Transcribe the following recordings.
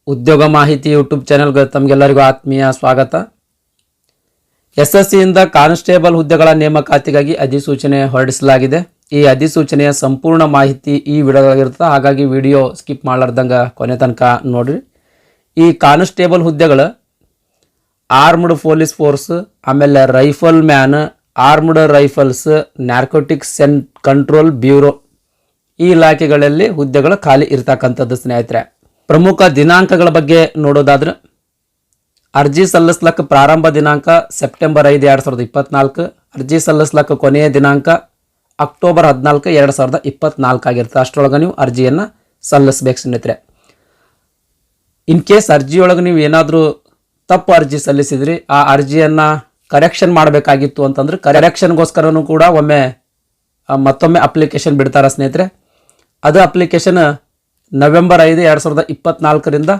ಉದ್ಯೋಗ ಮಾಹಿತಿ ಯೂಟ್ಯೂಬ್ ಚಾನೆಲ್ಗೆ ತಮಗೆಲ್ಲರಿಗೂ ಆತ್ಮೀಯ ಸ್ವಾಗತ. ಎಸ್ಎಸ್ಸಿಯಿಂದ ಕಾನ್ಸ್ಟೇಬಲ್ ಹುದ್ದೆಗಳ ನೇಮಕಾತಿಗಾಗಿ ಅಧಿಸೂಚನೆ ಹೊರಡಿಸಲಾಗಿದೆ. ಈ ಅಧಿಸೂಚನೆಯ ಸಂಪೂರ್ಣ ಮಾಹಿತಿ ಈ ವಿಡಿಯೋದಾಗಿರುತ್ತೆ, ಹಾಗಾಗಿ ವಿಡಿಯೋ ಸ್ಕಿಪ್ ಮಾಡಲಾರ್ದಂಗೆ ಕೊನೆ ತನಕ ನೋಡ್ರಿ. ಈ ಕಾನ್ಸ್ಟೇಬಲ್ ಹುದ್ದೆಗಳು ಆರ್ಮ್ಡ್ ಪೊಲೀಸ್ ಫೋರ್ಸ್, ಆಮೇಲೆ rifle man, armed rifles, narcotics and control bureau ಈ ಇಲಾಖೆಗಳಲ್ಲಿ ಹುದ್ದೆಗಳು ಖಾಲಿ ಇರ್ತಕ್ಕಂಥದ್ದು ಸ್ನೇಹಿತರೆ. ಪ್ರಮುಖ ದಿನಾಂಕಗಳ ಬಗ್ಗೆ ನೋಡೋದಾದ್ರೆ, ಅರ್ಜಿ ಸಲ್ಲಿಸ್ಲಕ್ಕೆ ಪ್ರಾರಂಭ ದಿನಾಂಕ ಸೆಪ್ಟೆಂಬರ್ 5, 2024. ಅರ್ಜಿ ಸಲ್ಲಿಸ್ಲಕ್ಕೆ ಕೊನೆಯ ದಿನಾಂಕ ಅಕ್ಟೋಬರ್ 14, 2024 ಆಗಿರುತ್ತೆ. ಅಷ್ಟರೊಳಗೆ ನೀವು ಅರ್ಜಿಯನ್ನು ಸಲ್ಲಿಸ್ಬೇಕು ಸ್ನೇಹಿತರೆ. ಇನ್ ಕೇಸ್ ಅರ್ಜಿಯೊಳಗೆ ನೀವು ಏನಾದರೂ ತಪ್ಪು ಅರ್ಜಿ ಸಲ್ಲಿಸಿದ್ರಿ, ಆ ಅರ್ಜಿಯನ್ನು ಕರೆಕ್ಷನ್ ಮಾಡಬೇಕಾಗಿತ್ತು ಅಂತಂದ್ರೆ ಕರೆಕ್ಷನ್ಗೋಸ್ಕರನೂ ಕೂಡ ಮತ್ತೊಮ್ಮೆ ಅಪ್ಲಿಕೇಶನ್ ಬಿಡ್ತಾರೆ ಸ್ನೇಹಿತರೆ. ಅದು ಅಪ್ಲಿಕೇಶನ್ ನವೆಂಬರ್ 5, 2024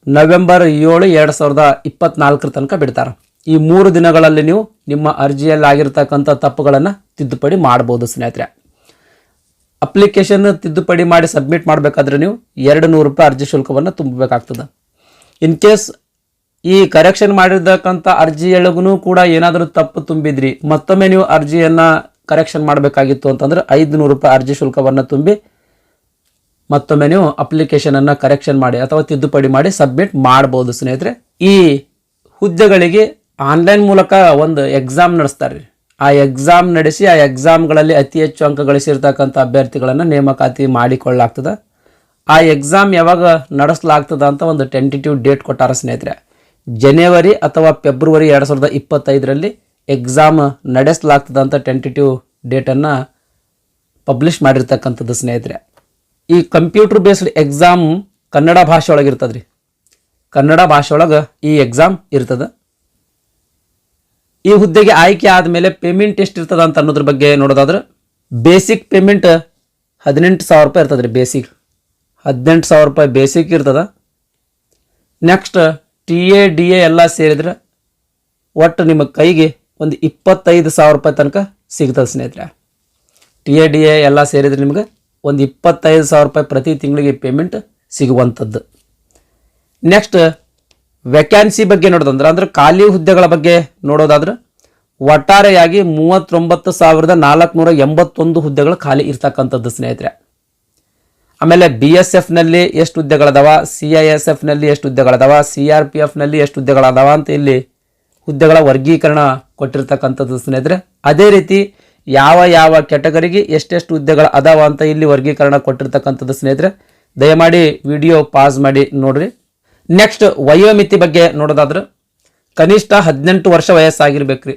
ನವೆಂಬರ್ 7, 2024 ತನಕ ಬಿಡ್ತಾರೆ. ಈ 3 ದಿನಗಳಲ್ಲಿ ನೀವು ನಿಮ್ಮ ಅರ್ಜಿಯಲ್ಲಿ ಆಗಿರ್ತಕ್ಕಂಥ ತಪ್ಪುಗಳನ್ನು ತಿದ್ದುಪಡಿ ಮಾಡ್ಬೋದು ಸ್ನೇಹಿತರೆ. ಅಪ್ಲಿಕೇಶನ್ ತಿದ್ದುಪಡಿ ಮಾಡಿ ಸಬ್ಮಿಟ್ ಮಾಡಬೇಕಾದ್ರೆ ನೀವು ₹200 ಅರ್ಜಿ ಶುಲ್ಕವನ್ನು ತುಂಬಬೇಕಾಗ್ತದೆ. ಇನ್ ಕೇಸ್ ಈ ಕರೆಕ್ಷನ್ ಮಾಡಿರ್ತಕ್ಕಂಥ ಅರ್ಜಿಯೊಳಗೂ ಕೂಡ ಏನಾದರೂ ತಪ್ಪು ತುಂಬಿದ್ರಿ, ಮತ್ತೊಮ್ಮೆ ನೀವು ಅರ್ಜಿಯನ್ನು ಕರೆಕ್ಷನ್ ಮಾಡಬೇಕಾಗಿತ್ತು ಅಂತಂದ್ರೆ ₹500 ಅರ್ಜಿ ಶುಲ್ಕವನ್ನು ತುಂಬಿ ಮತ್ತೊಮ್ಮೆ ನೀವು ಅಪ್ಲಿಕೇಶನನ್ನು ಕರೆಕ್ಷನ್ ಮಾಡಿ ಅಥವಾ ತಿದ್ದುಪಡಿ ಮಾಡಿ ಸಬ್ಮಿಟ್ ಮಾಡ್ಬೋದು ಸ್ನೇಹಿತರೆ. ಈ ಹುದ್ದೆಗಳಿಗೆ ಆನ್ಲೈನ್ ಮೂಲಕ ಒಂದು ಎಕ್ಸಾಮ್ ನಡೆಸ್ತಾರೆ. ಆ ಎಕ್ಸಾಮ್ ನಡೆಸಿ ಆ ಎಕ್ಸಾಮ್ಗಳಲ್ಲಿ ಅತಿ ಹೆಚ್ಚು ಅಂಕ ಗಳಿಸಿರ್ತಕ್ಕಂಥ ಅಭ್ಯರ್ಥಿಗಳನ್ನು ನೇಮಕಾತಿ ಮಾಡಿಕೊಳ್ಳಲಾಗ್ತದೆ. ಆ ಎಕ್ಸಾಮ್ ಯಾವಾಗ ನಡೆಸಲಾಗ್ತದೆ ಅಂತ ಒಂದು ಟೆಂಟೇಟಿವ್ ಡೇಟ್ ಕೊಟ್ಟಾರ ಸ್ನೇಹಿತರೆ. ಜನವರಿ ಅಥವಾ ಫೆಬ್ರವರಿ 2025 ಎಕ್ಸಾಮ್ ನಡೆಸಲಾಗ್ತದೆ ಅಂತ ಟೆಂಟೇಟಿವ್ ಡೇಟನ್ನು ಪಬ್ಲಿಷ್ ಮಾಡಿರ್ತಕ್ಕಂಥದ್ದು ಸ್ನೇಹಿತರೆ. ಈ ಕಂಪ್ಯೂಟರ್ ಬೇಸ್ಡ್ ಎಕ್ಸಾಮ್ ಕನ್ನಡ ಭಾಷೆ ಒಳಗೆ ಇರ್ತದೆ ರೀ. ಕನ್ನಡ ಭಾಷೆ ಒಳಗೆ ಈ ಎಕ್ಸಾಮ್ ಇರ್ತದೆ. ಈ ಹುದ್ದೆಗೆ ಆಯ್ಕೆ ಆದಮೇಲೆ ಪೇಮೆಂಟ್ ಎಷ್ಟು ಇರ್ತದೆ ಅಂತ ಅನ್ನೋದ್ರ ಬಗ್ಗೆ ನೋಡೋದಾದ್ರೆ, ಬೇಸಿಕ್ ಪೇಮೆಂಟ್ ₹18,000 ಇರ್ತದೆ ರೀ. ಬೇಸಿಕ್ ₹18,000 ಬೇಸಿಕ್ ಇರ್ತದೆ. ನೆಕ್ಸ್ಟ್ TA DA ಎಲ್ಲ ಸೇರಿದ್ರೆ ಒಟ್ಟು ನಿಮ್ಮ ಕೈಗೆ ಒಂದು ₹25,000 ತನಕ ಸಿಗ್ತದೆ ಸ್ನೇಹಿತರೆ. TA DA ಎಲ್ಲ ಸೇರಿದ್ರೆ ನಿಮಗೆ ಒಂದು ₹25,000 ಪ್ರತಿ ತಿಂಗಳಿಗೆ ಪೇಮೆಂಟ್ ಸಿಗುವಂಥದ್ದು. ನೆಕ್ಸ್ಟ್ ವೆಕ್ಯಾನ್ಸಿ ಬಗ್ಗೆ ನೋಡೋದಂದ್ರೆ, ಅಂದ್ರೆ ಖಾಲಿ ಹುದ್ದೆಗಳ ಬಗ್ಗೆ ನೋಡೋದಾದ್ರೆ, ಒಟ್ಟಾರೆಯಾಗಿ 39,481 ಹುದ್ದೆಗಳು ಖಾಲಿ ಇರ್ತಕ್ಕಂಥದ್ದು ಸ್ನೇಹಿತರೆ. ಆಮೇಲೆ BSFನಲ್ಲಿ ಎಷ್ಟು ಹುದ್ದೆಗಳದಾವ, CISFನಲ್ಲಿ ಎಷ್ಟು ಹುದ್ದೆಗಳದಾವ, CRPFನಲ್ಲಿ ಎಷ್ಟು ಹುದ್ದೆಗಳದಾವ ಅಂತ ಇಲ್ಲಿ ಹುದ್ದೆಗಳ ವರ್ಗೀಕರಣ ಕೊಟ್ಟಿರ್ತಕ್ಕಂಥದ್ದು ಸ್ನೇಹಿತರೆ. ಅದೇ ರೀತಿ ಯಾವ ಯಾವ ಕ್ಯಾಟಗರಿಗೆ ಎಷ್ಟೆಷ್ಟು ಹುದ್ದೆಗಳು ಅದಾವ ಅಂತ ಇಲ್ಲಿ ವರ್ಗೀಕರಣ ಕೊಟ್ಟಿರ್ತಕ್ಕಂಥದ್ದು ಸ್ನೇಹಿತರೆ. ದಯಮಾಡಿ ವಿಡಿಯೋ ಪಾಸ್ ಮಾಡಿ ನೋಡ್ರಿ. ನೆಕ್ಸ್ಟ್ ವಯೋಮಿತಿ ಬಗ್ಗೆ ನೋಡೋದಾದ್ರೆ, ಕನಿಷ್ಠ 18 ವರ್ಷ ವಯಸ್ಸಾಗಿರ್ಬೇಕ್ರಿ.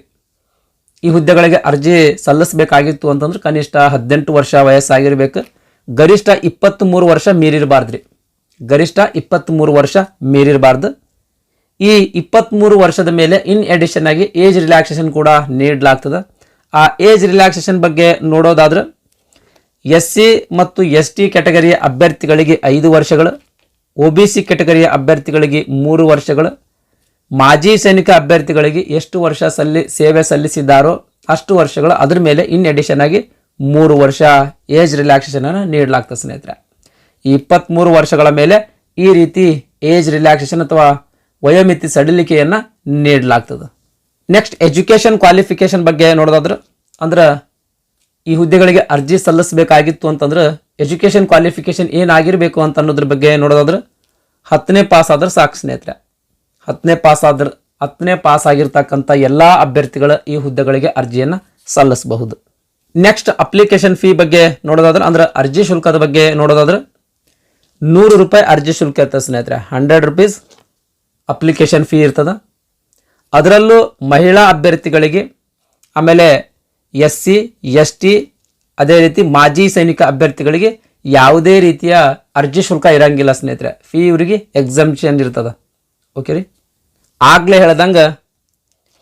ಈ ಹುದ್ದೆಗಳಿಗೆ ಅರ್ಜಿ ಸಲ್ಲಿಸಬೇಕಾಗಿತ್ತು ಅಂತಂದ್ರೆ ಕನಿಷ್ಠ 18 ವರ್ಷ ವಯಸ್ಸಾಗಿರ್ಬೇಕು. ಗರಿಷ್ಠ 23 ವರ್ಷ ಮೀರಿರಬಾರ್ದ್ರಿ. ಗರಿಷ್ಠ 23 ವರ್ಷ ಮೀರಿರಬಾರ್ದು. ಈ 23 ವರ್ಷದ ಮೇಲೆ ಇನ್ ಎಡಿಷನ್ ಆಗಿ ಏಜ್ ರಿಲ್ಯಾಕ್ಸೇಷನ್ ಕೂಡ ನೀಡಲಾಗ್ತದೆ. ಆ ಏಜ್ ರಿಲ್ಯಾಕ್ಸೇಷನ್ ಬಗ್ಗೆ ನೋಡೋದಾದ್ರೆ, SC ಮತ್ತು ST ಕ್ಯಾಟಗರಿಯ ಅಭ್ಯರ್ಥಿಗಳಿಗೆ 5 ವರ್ಷಗಳು, OBC ಕ್ಯಾಟಗರಿಯ ಅಭ್ಯರ್ಥಿಗಳಿಗೆ 3 ವರ್ಷಗಳು, ಮಾಜಿ ಸೈನಿಕ ಅಭ್ಯರ್ಥಿಗಳಿಗೆ ಎಷ್ಟು ವರ್ಷ ಸೇವೆ ಸಲ್ಲಿಸಿದ್ದಾರೋ ಅಷ್ಟು ವರ್ಷಗಳು, ಅದ್ರ ಮೇಲೆ ಇನ್ ಎಡಿಷನ್ ಆಗಿ 3 ವರ್ಷ ಏಜ್ ರಿಲ್ಯಾಕ್ಸೇಷನನ್ನು ನೀಡಲಾಗ್ತದೆ ಸ್ನೇಹಿತರೆ. ಈ 23 ವರ್ಷಗಳ ಮೇಲೆ ಈ ರೀತಿ ಏಜ್ ರಿಲ್ಯಾಕ್ಸೇಷನ್ ಅಥವಾ ವಯೋಮಿತಿ ಸಡಿಲಿಕೆಯನ್ನು ನೀಡಲಾಗ್ತದೆ. ನೆಕ್ಸ್ಟ್ ಎಜುಕೇಷನ್ ಕ್ವಾಲಿಫಿಕೇಷನ್ ಬಗ್ಗೆ ನೋಡೋದಾದ್ರೆ, ಅಂದ್ರೆ ಈ ಹುದ್ದೆಗಳಿಗೆ ಅರ್ಜಿ ಸಲ್ಲಿಸಬೇಕಾಗಿತ್ತು ಅಂತಂದ್ರೆ ಎಜುಕೇಷನ್ ಕ್ವಾಲಿಫಿಕೇಷನ್ ಏನಾಗಿರಬೇಕು ಅಂತ ಅನ್ನೋದ್ರ ಬಗ್ಗೆ ನೋಡೋದಾದ್ರೆ, 10ನೇ ಪಾಸ್ ಆದ್ರೆ ಸಾಕು ಸ್ನೇಹಿತರೆ. 10ನೇ ಪಾಸ್ ಆಗಿರ್ತಕ್ಕಂಥ ಎಲ್ಲ ಅಭ್ಯರ್ಥಿಗಳು ಈ ಹುದ್ದೆಗಳಿಗೆ ಅರ್ಜಿಯನ್ನು ಸಲ್ಲಿಸಬಹುದು. ನೆಕ್ಸ್ಟ್ ಅಪ್ಲಿಕೇಶನ್ ಫೀ ಬಗ್ಗೆ ನೋಡೋದಾದ್ರೆ, ಅಂದ್ರೆ ಅರ್ಜಿ ಶುಲ್ಕದ ಬಗ್ಗೆ ನೋಡೋದಾದ್ರೆ, ₹100 ಅರ್ಜಿ ಶುಲ್ಕ ಇರ್ತದೆ ಸ್ನೇಹಿತರೆ. ₹100 ಅಪ್ಲಿಕೇಶನ್ ಫೀ ಇರ್ತದೆ. ಅದರಲ್ಲೂ ಮಹಿಳಾ ಅಭ್ಯರ್ಥಿಗಳಿಗೆ, ಆಮೇಲೆ SC ST ಅದೇ ರೀತಿ ಮಾಜಿ ಸೈನಿಕ ಅಭ್ಯರ್ಥಿಗಳಿಗೆ ಯಾವುದೇ ರೀತಿಯ ಅರ್ಜಿ ಶುಲ್ಕ ಇರಂಗಿಲ್ಲ ಸ್ನೇಹಿತರೆ. ಫೀ ಇವರಿಗೆ ಎಕ್ಸಂಪ್ಷನ್ ಇರ್ತದೆ. ಓಕೆ ರೀ. ಆಗಲೇ ಹೇಳ್ದಂಗೆ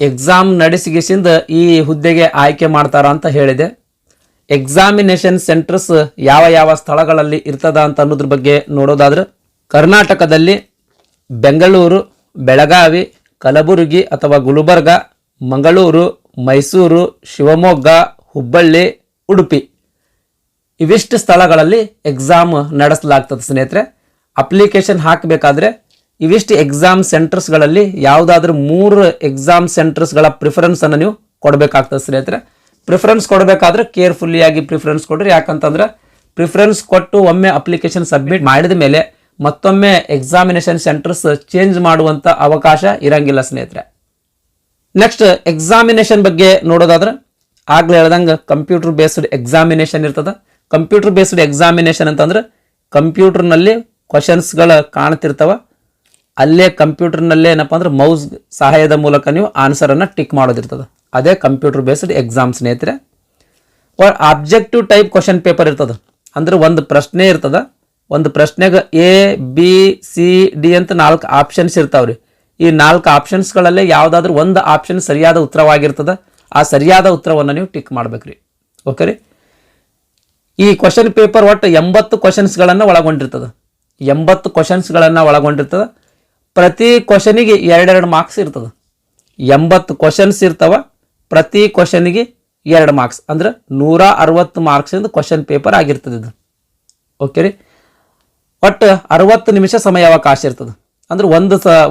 ಎಕ್ಸಾಮ್ ನಡೆಸಿಗಿಸಿಂದ ಈ ಹುದ್ದೆಗೆ ಆಯ್ಕೆ ಮಾಡ್ತಾರ ಅಂತ ಹೇಳಿದೆ. ಎಕ್ಸಾಮಿನೇಷನ್ ಸೆಂಟರ್ಸ್ ಯಾವ ಯಾವ ಸ್ಥಳಗಳಲ್ಲಿ ಇರ್ತದ ಅಂತ ಅನ್ನೋದ್ರ ಬಗ್ಗೆ ನೋಡೋದಾದ್ರೆ, ಕರ್ನಾಟಕದಲ್ಲಿ ಬೆಂಗಳೂರು, ಬೆಳಗಾವಿ, ಕಲಬುರಗಿ ಅಥವಾ ಗುಲ್ಬರ್ಗ, ಮಂಗಳೂರು, ಮೈಸೂರು, ಶಿವಮೊಗ್ಗ, ಹುಬ್ಬಳ್ಳಿ, ಉಡುಪಿ ಇವಿಷ್ಟು ಸ್ಥಳಗಳಲ್ಲಿ ಎಕ್ಸಾಮ್ ನಡೆಸಲಾಗ್ತದೆ ಸ್ನೇಹಿತರೆ. ಅಪ್ಲಿಕೇಶನ್ ಹಾಕಬೇಕಾದ್ರೆ ಇವಿಷ್ಟು ಎಕ್ಸಾಮ್ ಸೆಂಟರ್ಸ್ಗಳಲ್ಲಿ ಯಾವುದಾದ್ರೂ 3 ಎಕ್ಸಾಮ್ ಸೆಂಟರ್ಸ್ಗಳ ಪ್ರಿಫರೆನ್ಸನ್ನು ನೀವು ಕೊಡಬೇಕಾಗ್ತದೆ ಸ್ನೇಹಿತರೆ. ಪ್ರಿಫರೆನ್ಸ್ ಕೊಡಬೇಕಾದ್ರೆ ಕೇರ್ಫುಲ್ಲಿಯಾಗಿ ಪ್ರಿಫರೆನ್ಸ್ ಕೊಡ್ರಿ. ಯಾಕಂತಂದ್ರೆ ಪ್ರಿಫರೆನ್ಸ್ ಕೊಟ್ಟು ಒಮ್ಮೆ ಅಪ್ಲಿಕೇಶನ್ ಸಬ್ಮಿಟ್ ಮಾಡಿದ ಮೇಲೆ ಮತ್ತೊಮ್ಮೆ ಎಕ್ಸಾಮಿನೇಷನ್ ಸೆಂಟರ್ಸ್ ಚೇಂಜ್ ಮಾಡುವಂಥ ಅವಕಾಶ ಇರಂಗಿಲ್ಲ ಸ್ನೇಹಿತರೆ. ನೆಕ್ಸ್ಟ್ ಎಕ್ಸಾಮಿನೇಷನ್ ಬಗ್ಗೆ ನೋಡೋದಾದ್ರೆ ಆಗ್ಲೇ ಹೇಳ್ದಂಗೆ ಕಂಪ್ಯೂಟರ್ ಬೇಸ್ಡ್ ಎಕ್ಸಾಮಿನೇಷನ್ ಇರ್ತದೆ. ಕಂಪ್ಯೂಟರ್ ಬೇಸ್ಡ್ ಎಕ್ಸಾಮಿನೇಷನ್ ಅಂತಂದ್ರೆ ಕಂಪ್ಯೂಟರ್ನಲ್ಲಿ ಕ್ವಶನ್ಸ್ಗಳು ಕಾಣ್ತಿರ್ತಾವ, ಅಲ್ಲೇ ಕಂಪ್ಯೂಟರ್ನಲ್ಲೇ ಏನಪ್ಪ ಅಂದ್ರೆ ಮೌಸ್ ಸಹಾಯದ ಮೂಲಕ ನೀವು ಆನ್ಸರನ್ನು ಟಿಕ್ ಮಾಡೋದಿರ್ತದೆ. ಅದೇ ಕಂಪ್ಯೂಟರ್ ಬೇಸ್ಡ್ ಎಕ್ಸಾಮ್ ಸ್ನೇಹಿತರೆ. ಆಬ್ಜೆಕ್ಟಿವ್ ಟೈಪ್ ಕ್ವಶನ್ ಪೇಪರ್ ಇರ್ತದೆ. ಅಂದ್ರೆ ಒಂದು ಪ್ರಶ್ನೆ ಇರ್ತದೆ, ಒಂದು ಪ್ರಶ್ನೆಗೆ ABCD ಅಂತ 4 ಆಪ್ಷನ್ಸ್ ಇರ್ತಾವ್ರಿ. ಈ 4 ಆಪ್ಷನ್ಸ್ಗಳಲ್ಲೇ ಯಾವುದಾದ್ರೂ ಒಂದು ಆಪ್ಷನ್ ಸರಿಯಾದ ಉತ್ತರವಾಗಿರ್ತದೆ. ಆ ಸರಿಯಾದ ಉತ್ತರವನ್ನು ನೀವು ಟಿಕ್ ಮಾಡ್ಬೇಕ್ರಿ. ಓಕೆ ರೀ. ಈ ಕ್ವಶನ್ ಪೇಪರ್ ಒಟ್ಟು 80 ಕ್ವಶನ್ಸ್ಗಳನ್ನು ಒಳಗೊಂಡಿರ್ತದೆ. 80 ಕ್ವಶನ್ಸ್ಗಳನ್ನು ಒಳಗೊಂಡಿರ್ತದೆ. ಪ್ರತಿ ಕ್ವಶನಿಗೆ 2 ಮಾರ್ಕ್ಸ್ ಇರ್ತದೆ. 80 ಕ್ವಶನ್ಸ್ ಇರ್ತಾವ, ಪ್ರತಿ ಕ್ವಶನಿಗೆ 2 ಮಾರ್ಕ್ಸ್ ಅಂದ್ರೆ 160 ಮಾರ್ಕ್ಸಿಂದ ಕ್ವಶನ್ ಪೇಪರ್ ಆಗಿರ್ತದೆ ಇದು. ಓಕೆ ರೀ. ಒಟ್ಟು 60 ನಿಮಿಷ ಸಮಯಾವಕಾಶ ಇರ್ತದೆ. ಅಂದ್ರೆ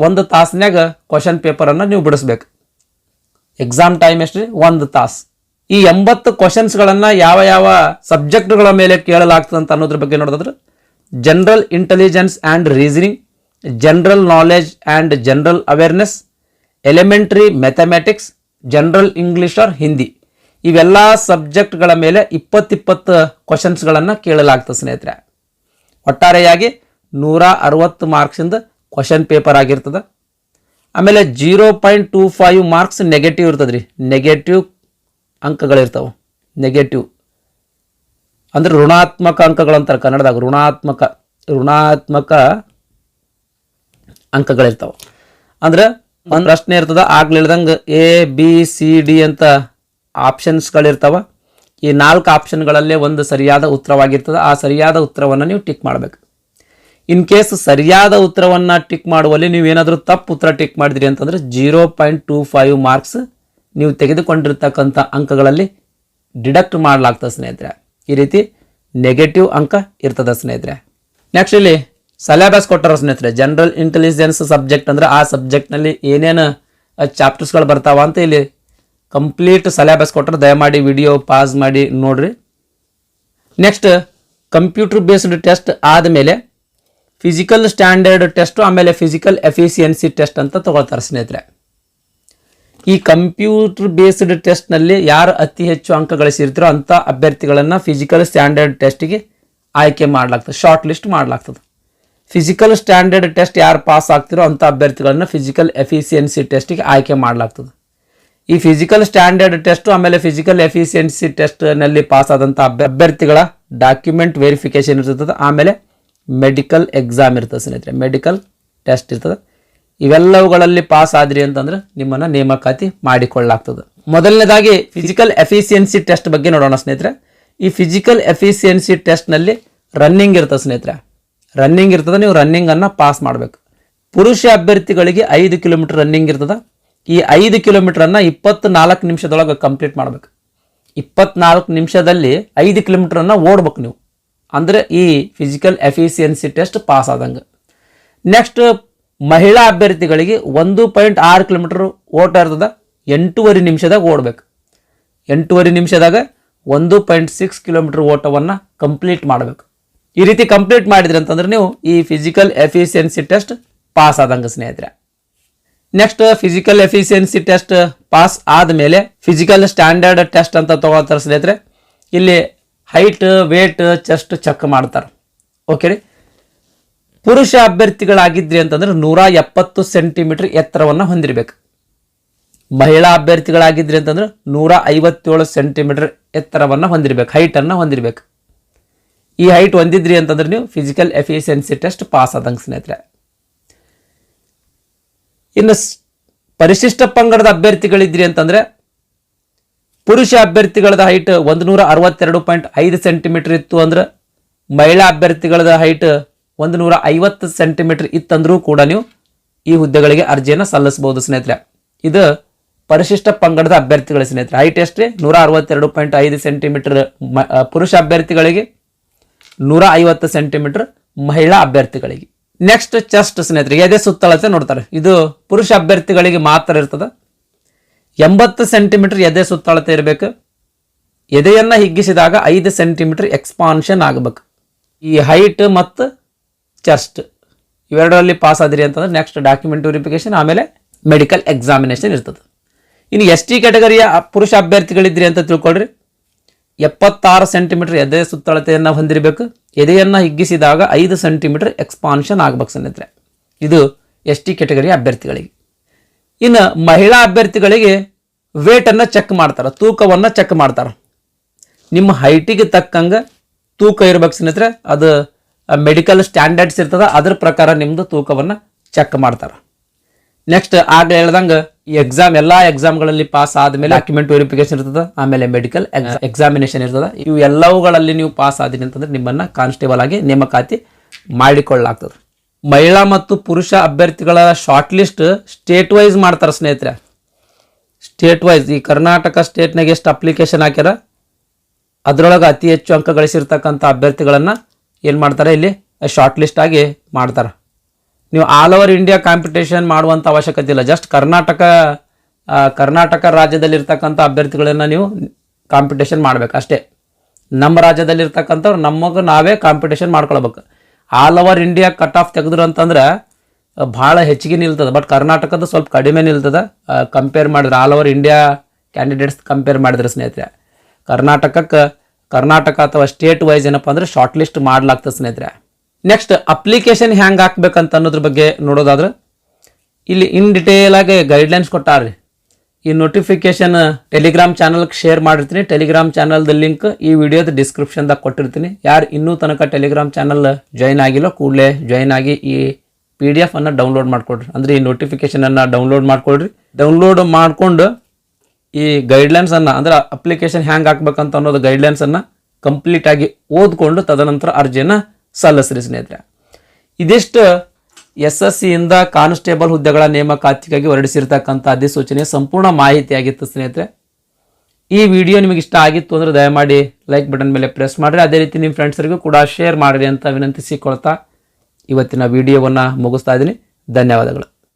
ಒಂದು ತಾಸಿನಾಗ ಕ್ವಶನ್ ಪೇಪರನ್ನು ನೀವು ಬಿಡಿಸ್ಬೇಕು. ಎಕ್ಸಾಮ್ ಟೈಮ್ ಎಷ್ಟು ರೀ? 1 ತಾಸು. ಈ 80 ಕ್ವಶನ್ಸ್ಗಳನ್ನು ಯಾವ ಯಾವ ಸಬ್ಜೆಕ್ಟ್ಗಳ ಮೇಲೆ ಕೇಳಲಾಗ್ತದೆ ಅಂತ ಅನ್ನೋದ್ರ ಬಗ್ಗೆ ನೋಡಿದ್ರೆ general intelligence and reasoning, general knowledge and general awareness, elementary mathematics, general English or Hindi, ಇವೆಲ್ಲ ಸಬ್ಜೆಕ್ಟ್ಗಳ ಮೇಲೆ 20 ಕ್ವಶನ್ಸ್ಗಳನ್ನು ಕೇಳಲಾಗ್ತದೆ ಸ್ನೇಹಿತರೆ. ಒಟ್ಟಾರೆಯಾಗಿ 160 ಮಾರ್ಕ್ಸಿಂದ ಕ್ವಶನ್ ಪೇಪರ್ ಆಗಿರ್ತದೆ. ಆಮೇಲೆ 0.25 ಮಾರ್ಕ್ಸ್ ನೆಗೆಟಿವ್ ಇರ್ತದೆ ರೀ. ನೆಗೆಟಿವ್ ಅಂಕಗಳಿರ್ತಾವೆ. ನೆಗೆಟಿವ್ ಅಂದ್ರೆ ಋಣಾತ್ಮಕ ಅಂಕಗಳಂತಾರೆ ಕನ್ನಡದಾಗ. ಋಣಾತ್ಮಕ ಅಂಕಗಳಿರ್ತಾವೆ. ಅಂದ್ರೆ ಒಂದು ಪ್ರಶ್ನೆ ಇರ್ತದೆ, ಆಗ್ಲಿ ಹೇಳ್ದಂಗೆ ABCD ಅಂತ ಆಪ್ಷನ್ಸ್ಗಳಿರ್ತಾವ. ಈ 4 ಆಪ್ಷನ್ಗಳಲ್ಲೇ ಒಂದು ಸರಿಯಾದ ಉತ್ತರವಾಗಿರ್ತದೆ. ಆ ಸರಿಯಾದ ಉತ್ತರವನ್ನು ನೀವು ಟಿಕ್ ಮಾಡಬೇಕು. ಇನ್ ಕೇಸ್ ಸರಿಯಾದ ಉತ್ತರವನ್ನು ಟಿಕ್ ಮಾಡುವಲ್ಲಿ ನೀವೇನಾದರೂ ತಪ್ಪು ಉತ್ತರ ಟಿಕ್ ಮಾಡಿದ್ರಿ ಅಂತಂದ್ರೆ 0.25 ಮಾರ್ಕ್ಸ್ ನೀವು ತೆಗೆದುಕೊಂಡಿರ್ತಕ್ಕಂಥ ಅಂಕಗಳಲ್ಲಿ ಡಿಡಕ್ಟ್ ಮಾಡಲಾಗ್ತದೆ ಸ್ನೇಹಿತರೆ. ಈ ರೀತಿ ನೆಗೆಟಿವ್ ಅಂಕ ಇರ್ತದೆ ಸ್ನೇಹಿತರೆ. ನೆಕ್ಸ್ಟ್ ಇಲ್ಲಿ ಸಿಲೆಬಸ್ ಕೊಟ್ಟರು ಸ್ನೇಹಿತರೆ. ಜನರಲ್ ಇಂಟೆಲಿಜೆನ್ಸ್ ಸಬ್ಜೆಕ್ಟ್ ಅಂದ್ರೆ ಆ ಸಬ್ಜೆಕ್ಟ್ನಲ್ಲಿ ಏನೇನು ಚಾಪ್ಟರ್ಸ್ಗಳು ಬರ್ತಾವ ಅಂತ ಇಲ್ಲಿ ಕಂಪ್ಲೀಟ್ ಸಿಲೆಬಸ್ ಕೊಟ್ಟರು. ದಯಮಾಡಿ ವಿಡಿಯೋ ಪಾಸ್ ಮಾಡಿ ನೋಡ್ರಿ. ನೆಕ್ಸ್ಟ್ ಕಂಪ್ಯೂಟರ್ ಬೇಸ್ಡ್ ಟೆಸ್ಟ್ ಆದಮೇಲೆ ಫಿಸಿಕಲ್ ಸ್ಟ್ಯಾಂಡರ್ಡ್ ಟೆಸ್ಟ್, ಆಮೇಲೆ ಫಿಸಿಕಲ್ ಎಫಿಷಿಯನ್ಸಿ ಟೆಸ್ಟ್ ಅಂತ ತಗೊಳ್ತಾರೆ ಸ್ನೇಹಿತರೆ. ಈ ಕಂಪ್ಯೂಟರ್ ಬೇಸ್ಡ್ ಟೆಸ್ಟ್ನಲ್ಲಿ ಯಾರು ಅತಿ ಹೆಚ್ಚು ಅಂಕ ಗಳಿಸಿರ್ತಾರೋ ಅಂಥ ಅಭ್ಯರ್ಥಿಗಳನ್ನು ಫಿಸಿಕಲ್ ಸ್ಟ್ಯಾಂಡರ್ಡ್ ಟೆಸ್ಟಿಗೆ ಆಯ್ಕೆ ಮಾಡಲಾಗ್ತದೆ, ಶಾರ್ಟ್ ಲಿಸ್ಟ್ ಮಾಡಲಾಗ್ತದೆ. ಫಿಸಿಕಲ್ ಸ್ಟ್ಯಾಂಡರ್ಡ್ ಟೆಸ್ಟ್ ಯಾರು ಪಾಸ್ ಆಗ್ತಿರೋ ಅಂಥ ಅಭ್ಯರ್ಥಿಗಳನ್ನು ಫಿಸಿಕಲ್ ಎಫಿಷಿಯನ್ಸಿ ಟೆಸ್ಟಿಗೆ ಆಯ್ಕೆ ಮಾಡಲಾಗ್ತದೆ. ಈ ಫಿಸಿಕಲ್ ಸ್ಟ್ಯಾಂಡರ್ಡ್ ಟೆಸ್ಟ್ ಆಮೇಲೆ ಫಿಸಿಕಲ್ ಎಫಿಷಿಯನ್ಸಿ ಟೆಸ್ಟ್ನಲ್ಲಿ ಪಾಸ್ ಆದಂಥ ಅಭ್ಯರ್ಥಿಗಳ ಡಾಕ್ಯುಮೆಂಟ್ ವೆರಿಫಿಕೇಶನ್ ಇರ್ತದೆ. ಆಮೇಲೆ ಮೆಡಿಕಲ್ ಎಕ್ಸಾಮ್ ಇರ್ತದೆ ಸ್ನೇಹಿತರೆ, ಮೆಡಿಕಲ್ ಟೆಸ್ಟ್ ಇರ್ತದೆ. ಇವೆಲ್ಲವುಗಳಲ್ಲಿ ಪಾಸ್ ಆದ್ರಿ ಅಂತಂದ್ರೆ ನಿಮ್ಮನ್ನು ನೇಮಕಾತಿ ಮಾಡಿಕೊಳ್ಳಲಾಗ್ತದೆ. ಮೊದಲನೇದಾಗಿ ಫಿಸಿಕಲ್ ಎಫಿಷಿಯನ್ಸಿ ಟೆಸ್ಟ್ ಬಗ್ಗೆ ನೋಡೋಣ ಸ್ನೇಹಿತರೆ. ಈ ಫಿಸಿಕಲ್ ಎಫಿಷಿಯನ್ಸಿ ಟೆಸ್ಟ್ನಲ್ಲಿ ರನ್ನಿಂಗ್ ಇರ್ತದೆ ಸ್ನೇಹಿತರೆ. ರನ್ನಿಂಗ್ ಇರ್ತದೆ, ನೀವು ರನ್ನಿಂಗನ್ನು ಪಾಸ್ ಮಾಡಬೇಕು. ಪುರುಷ ಅಭ್ಯರ್ಥಿಗಳಿಗೆ 5 ಕಿಲೋಮೀಟರ್ ರನ್ನಿಂಗ್ ಇರ್ತದೆ. ಈ 5 ಕಿಲೋಮೀಟರನ್ನು 24 ನಿಮಿಷದೊಳಗೆ ಕಂಪ್ಲೀಟ್ ಮಾಡಬೇಕು. 24 ನಿಮಿಷದಲ್ಲಿ 5 ಕಿಲೋಮೀಟರನ್ನು ಓಡ್ಬೇಕು ನೀವು. ಅಂದರೆ ಈ ಫಿಸಿಕಲ್ ಎಫಿಷಿಯನ್ಸಿ ಟೆಸ್ಟ್ ಪಾಸ್ ಆದಂಗೆ. ನೆಕ್ಸ್ಟ್ ಮಹಿಳಾ ಅಭ್ಯರ್ಥಿಗಳಿಗೆ 1.6 ಕಿಲೋಮೀಟರ್ ಓಟ ಇರ್ತದೆ. 8.5 ನಿಮಿಷದಾಗ ಓಡಬೇಕು. 8.5 ನಿಮಿಷದಾಗ 1.6 ಕಿಲೋಮೀಟರ್ ಓಟವನ್ನು ಕಂಪ್ಲೀಟ್ ಮಾಡಬೇಕು. ಈ ರೀತಿ ಕಂಪ್ಲೀಟ್ ಮಾಡಿದ್ರಿ ಅಂತಂದ್ರೆ ನೀವು ಈ ಫಿಸಿಕಲ್ ಎಫಿಷಿಯನ್ಸಿ ಟೆಸ್ಟ್ ಪಾಸ್ ಆದಂಗೆ ಸ್ನೇಹಿತರೆ. Next physical efficiency test pass ಆದಮೇಲೆ ಫಿಸಿಕಲ್ ಸ್ಟ್ಯಾಂಡರ್ಡ್ ಟೆಸ್ಟ್ ಅಂತ ತಗೋತಾರೆ ಸ್ನೇಹಿತರೆ. ಇಲ್ಲಿ ಹೈಟ್, ವೇಟ್, ಚೆಸ್ಟ್ ಚೆಕ್ ಮಾಡ್ತಾರೆ. ಓಕೆ ರೀ. ಪುರುಷ ಅಭ್ಯರ್ಥಿಗಳಾಗಿದ್ರಿ ಅಂತಂದ್ರೆ 170 ಸೆಂಟಿಮೀಟರ್ ಎತ್ತರವನ್ನು ಹೊಂದಿರಬೇಕು. ಮಹಿಳಾ ಅಭ್ಯರ್ಥಿಗಳಾಗಿದ್ರಿ ಅಂತಂದ್ರೆ 157 ಸೆಂಟಿಮೀಟರ್ ಎತ್ತರವನ್ನು ಹೊಂದಿರಬೇಕು, ಹೈಟನ್ನು ಹೊಂದಿರಬೇಕು. ಈ ಹೈಟ್ ಹೊಂದಿದ್ರಿ ಅಂತಂದ್ರೆ ನೀವು ಫಿಸಿಕಲ್ ಎಫಿಷಿಯನ್ಸಿ ಟೆಸ್ಟ್ ಪಾಸ್ ಆದಂಗೆ ಸ್ನೇಹಿತರೆ. ಇನ್ನು ಪರಿಶಿಷ್ಟ ಪಂಗಡದ ಅಭ್ಯರ್ಥಿಗಳಿದ್ರಿ ಅಂತಂದ್ರೆ ಪುರುಷ ಅಭ್ಯರ್ಥಿಗಳದ ಹೈಟ್ 162.5 ಸೆಂಟಿಮೀಟರ್ ಇತ್ತು ಅಂದ್ರೆ ಮಹಿಳಾ ಅಭ್ಯರ್ಥಿಗಳದ ಹೈಟ್ 150 ಸೆಂಟಿಮೀಟರ್ ಇತ್ತಂದ್ರೂ ಕೂಡ ನೀವು ಈ ಹುದ್ದೆಗಳಿಗೆ ಅರ್ಜಿಯನ್ನು ಸಲ್ಲಿಸಬಹುದು ಸ್ನೇಹಿತರೆ. ಇದು ಪರಿಶಿಷ್ಟ ಪಂಗಡದ ಅಭ್ಯರ್ಥಿಗಳ ಸ್ನೇಹಿತರೆ. ಹೈಟ್ ಎಷ್ಟ್ರಿ? 162.5 ಸೆಂಟಿಮೀಟರ್ ಪುರುಷ ಅಭ್ಯರ್ಥಿಗಳಿಗೆ, 150 ಸೆಂಟಿಮೀಟರ್ ಮಹಿಳಾ ಅಭ್ಯರ್ಥಿಗಳಿಗೆ. ನೆಕ್ಸ್ಟ್ ಚೆಸ್ಟ್ ಸ್ನೇಹಿತರೆ, ಎದೆ ಸುತ್ತಳತೆ ನೋಡ್ತಾರೆ. ಇದು ಪುರುಷ ಅಭ್ಯರ್ಥಿಗಳಿಗೆ ಮಾತ್ರ ಇರ್ತದೆ. 80 ಸೆಂಟಿಮೀಟರ್ ಎದೆ ಸುತ್ತಳತೆ ಇರಬೇಕು. ಎದೆಯನ್ನು ಹಿಗ್ಗಿಸಿದಾಗ 5 ಸೆಂಟಿಮೀಟರ್ ಎಕ್ಸ್ಪಾನ್ಷನ್ ಆಗಬೇಕು. ಈ ಹೈಟ್ ಮತ್ತು ಚೆಸ್ಟ್ ಇವೆರಡರಲ್ಲಿ ಪಾಸ್ ಆದಿರಿ ಅಂತಂದ್ರೆ ನೆಕ್ಸ್ಟ್ ಡಾಕ್ಯುಮೆಂಟ್ ವೆರಿಫಿಕೇಶನ್, ಆಮೇಲೆ ಮೆಡಿಕಲ್ ಎಕ್ಸಾಮಿನೇಷನ್ ಇರ್ತದೆ. ಇನ್ನು ST ಕ್ಯಾಟಗರಿಯ ಪುರುಷ ಅಭ್ಯರ್ಥಿಗಳಿದ್ರಿ ಅಂತ ತಿಳ್ಕೊಳ್ರಿ. 76 ಸೆಂಟಿಮೀಟರ್ ಎದೆ ಸುತ್ತಳತೆಯನ್ನು ಹೊಂದಿರಬೇಕು. ಎದೆಯನ್ನು ಹಿಗ್ಗಿಸಿದಾಗ 5 ಸೆಂಟಿಮೀಟರ್ ಎಕ್ಸ್ಪಾನ್ಷನ್ ಆಗಬೇಕು ಸ್ನೇಹಿತರೆ. ಇದು ST ಕ್ಯಾಟಗರಿಯ ಅಭ್ಯರ್ಥಿಗಳಿಗೆ. ಇನ್ನು ಮಹಿಳಾ ಅಭ್ಯರ್ಥಿಗಳಿಗೆ ವೇಟನ್ನು ಚೆಕ್ ಮಾಡ್ತಾರೆ, ತೂಕವನ್ನು ಚೆಕ್ ಮಾಡ್ತಾರೆ. ನಿಮ್ಮ ಹೈಟಿಗೆ ತಕ್ಕಂಗೆ ತೂಕ ಇರ್ಬೇಕು ಸ್ನೇಹಿತರೆ. ಅದು ಮೆಡಿಕಲ್ ಸ್ಟ್ಯಾಂಡರ್ಡ್ಸ್ ಇರ್ತದೆ, ಅದ್ರ ಪ್ರಕಾರ ನಿಮ್ಮದು ತೂಕವನ್ನು ಚೆಕ್ ಮಾಡ್ತಾರೆ. ನೆಕ್ಸ್ಟ್ ಆಗಲೇ ಹೇಳ್ದಂಗೆ ಈ ಎಕ್ಸಾಮ್ ಎಲ್ಲ ಎಕ್ಸಾಮ್ಗಳಲ್ಲಿ ಪಾಸ್ ಆದಮೇಲೆ ಡಾಕ್ಯುಮೆಂಟ್ ವೆರಿಫಿಕೇಶನ್ ಇರ್ತದೆ, ಆಮೇಲೆ ಮೆಡಿಕಲ್ ಎಕ್ಸಾಮಿನೇಷನ್ ಇರ್ತದೆ. ಇವು ಎಲ್ಲವುಗಳಲ್ಲಿ ನೀವು ಪಾಸ್ ಆದಿರಿ ಅಂತಂದ್ರೆ ನಿಮ್ಮನ್ನು ಕಾನ್ಸ್ಟೇಬಲ್ ಆಗಿ ನೇಮಕಾತಿ ಮಾಡಿಕೊಳ್ಳಲಾಗ್ತದೆ. ಮಹಿಳಾ ಮತ್ತು ಪುರುಷ ಅಭ್ಯರ್ಥಿಗಳ ಶಾರ್ಟ್ ಲಿಸ್ಟ್ ಸ್ಟೇಟ್ ವೈಸ್ ಮಾಡ್ತಾರೆ ಸ್ನೇಹಿತರೆ. ಸ್ಟೇಟ್ ವೈಸ್ ಈ ಕರ್ನಾಟಕ ಸ್ಟೇಟ್ನಾಗ ಎಷ್ಟು ಅಪ್ಲಿಕೇಶನ್ ಹಾಕ್ಯಾರ ಅದರೊಳಗೆ ಅತಿ ಹೆಚ್ಚು ಅಂಕ ಗಳಿಸಿರ್ತಕ್ಕಂಥ ಅಭ್ಯರ್ಥಿಗಳನ್ನು ಏನು ಮಾಡ್ತಾರೆ, ಇಲ್ಲಿ ಶಾರ್ಟ್ ಲಿಸ್ಟ್ ಆಗಿ ಮಾಡ್ತಾರೆ. ನೀವು ಆಲ್ ಓವರ್ ಇಂಡಿಯಾ ಕಾಂಪಿಟೇಷನ್ ಮಾಡುವಂಥ ಅವಶ್ಯಕತೆ ಇಲ್ಲ. ಜಸ್ಟ್ ಕರ್ನಾಟಕ ರಾಜ್ಯದಲ್ಲಿರ್ತಕ್ಕಂಥ ಅಭ್ಯರ್ಥಿಗಳನ್ನು ನೀವು ಕಾಂಪಿಟೇಷನ್ ಮಾಡಬೇಕು ಅಷ್ಟೇ. ನಮ್ಮ ರಾಜ್ಯದಲ್ಲಿರ್ತಕ್ಕಂಥವ್ರು ನಮಗೆ ನಾವೇ ಕಾಂಪಿಟೇಷನ್ ಮಾಡ್ಕೊಳ್ಬೇಕು. All over India cut off ತೆಗೆದ್ರು ಅಂತಂದ್ರೆ ಭಾಳ ಹೆಚ್ಚಿಗೆ ನಿಲ್ತದೆ. ಬಟ್ ಕರ್ನಾಟಕದ ಸ್ವಲ್ಪ ಕಡಿಮೆ ನಿಲ್ತದೆ ಕಂಪೇರ್ ಮಾಡಿದ್ರೆ, all over India candidates compare ಮಾಡಿದ್ರೆ ಸ್ನೇಹಿತರೆ. ಕರ್ನಾಟಕ ಅಥವಾ ಸ್ಟೇಟ್ ವೈಸ್ ಏನಪ್ಪ ಅಂದರೆ ಶಾರ್ಟ್ ಲಿಸ್ಟ್ ಮಾಡಲಾಗ್ತದೆ ಸ್ನೇಹಿತರೆ. ನೆಕ್ಸ್ಟ್ ಅಪ್ಲಿಕೇಶನ್ ಹ್ಯಾಂಗೆ ಹಾಕ್ಬೇಕಂತ ಅನ್ನೋದ್ರ ಬಗ್ಗೆ ನೋಡೋದಾದ್ರೆ ಇಲ್ಲಿ ಇನ್ ಡಿಟೇಲ್ ಆಗಿ ಗೈಡ್ಲೈನ್ಸ್ ಕೊಟ್ಟಾರ್ರಿ. ಈ ನೋಟಿಫಿಕೇಶನ್ ಟೆಲಿಗ್ರಾಮ್ ಚಾನಲ್ಗೆ ಶೇರ್ ಮಾಡಿರ್ತೀನಿ. ಟೆಲಿಗ್ರಾಮ್ ಚಾನಲ್ದ ಲಿಂಕ್ ಈ ವಿಡಿಯೋದ ಡಿಸ್ಕ್ರಿಪ್ಷನ್ದಾಗ ಕೊಟ್ಟಿರ್ತೀನಿ. ಯಾರು ಇನ್ನೂ ತನಕ ಟೆಲಿಗ್ರಾಮ್ ಚಾನಲ್ ಜಾಯ್ನ್ ಆಗಿಲ್ಲೋ ಕೂಡಲೇ ಜಾಯ್ನ್ ಆಗಿ ಈ PDF ಅನ್ನು ಡೌನ್ಲೋಡ್ ಮಾಡ್ಕೊಡ್ರಿ. ಅಂದರೆ ಈ ನೋಟಿಫಿಕೇಶನನ್ನು ಡೌನ್ಲೋಡ್ ಮಾಡ್ಕೊಳ್ರಿ. ಡೌನ್ಲೋಡ್ ಮಾಡಿಕೊಂಡು ಈ ಗೈಡ್ಲೈನ್ಸನ್ನು ಅಂದರೆ ಅಪ್ಲಿಕೇಶನ್ ಹ್ಯಾಂಗೆ ಹಾಕ್ಬೇಕಂತ ಅನ್ನೋದು ಗೈಡ್ಲೈನ್ಸನ್ನು ಕಂಪ್ಲೀಟಾಗಿ ಓದ್ಕೊಂಡು ತದನಂತರ ಅರ್ಜಿಯನ್ನು ಸಲ್ಲಿಸ್ರಿ ಸ್ನೇಹಿತರೆ. ಇದಿಷ್ಟು SSCಯಿಂದ ಕಾನ್ಸ್ಟೇಬಲ್ ಹುದ್ದೆಗಳ ನೇಮಕಾತಿಗಾಗಿ ಹೊರಡಿಸಿರ್ತಕ್ಕಂಥ ಅಧಿಸೂಚನೆಯ ಸಂಪೂರ್ಣ ಮಾಹಿತಿಯಾಗಿತ್ತು ಸ್ನೇಹಿತರೆ. ಈ ವಿಡಿಯೋ ನಿಮಗೆ ಇಷ್ಟ ಆಗಿತ್ತು ಅಂದರೆ ದಯಮಾಡಿ ಲೈಕ್ ಬಟನ್ ಮೇಲೆ ಪ್ರೆಸ್ ಮಾಡಿರಿ. ಅದೇ ರೀತಿ ನಿಮ್ಮ ಫ್ರೆಂಡ್ಸರಿಗೂ ಕೂಡ ಶೇರ್ ಮಾಡಿರಿ ಅಂತ ವಿನಂತಿಸಿಕೊಳ್ತಾ ಇವತ್ತಿನ ವಿಡಿಯೋವನ್ನು ಮುಗಿಸ್ತಾ ಇದ್ದೀನಿ. ಧನ್ಯವಾದಗಳು.